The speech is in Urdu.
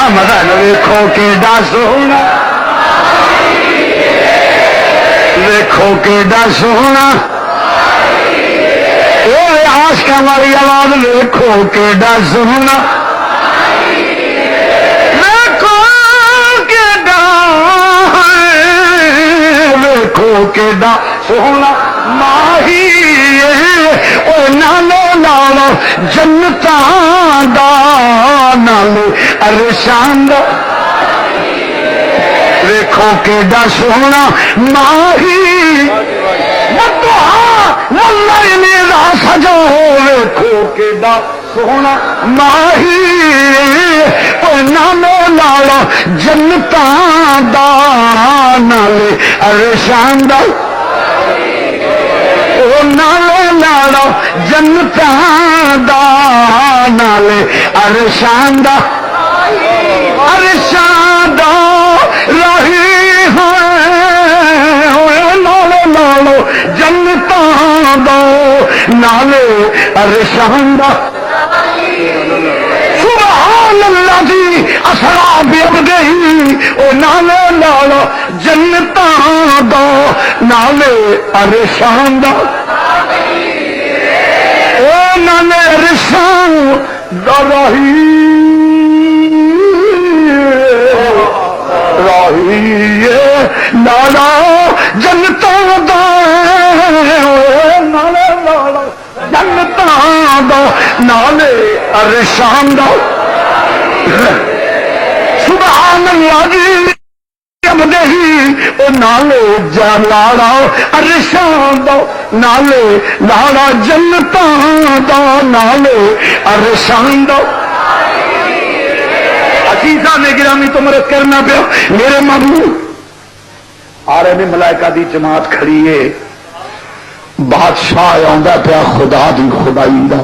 مدن ویکھو کیڈا سونا ویکھو کیڈا سونا عاشقاں والی آواز ویکھو کیڈا سونا ویکھو کیڈا ویکھو کیڈا سونا ماہی او نالو نالو جنتاں دا نالو عرشاں دا ویکھو کیڈا سونا ماہی سجو ویکھو کیڈا سونا ماہی نالو لالو جنتاں دا نالے عرشاں دا نالو لالو جنتاں دا نالے عرشاں دا عرشاں دا رہی نالو لالو جنتاں دا نالے عرشاں دا سبحان اللہ دی اسرا بعبدہ او نالے لالو جنتاں دا نالے عرشاں دا او نالے عرشاں دا رہی لالا جنتاں دا نالے لالا جنتاں دا نالے عرشاں دا سبحان اللہ دی مدہی او نالے جلالا عرشاں دا نالے لالا جنتاں دا نالے عرشاں دا عزیزاں نے گرامی تو مرد کرنا پیا میرے محبوب آرے میں ملائکہ دی جماعت کھڑی ہے بادشاہ آندا پیا خدا دی خدائی دا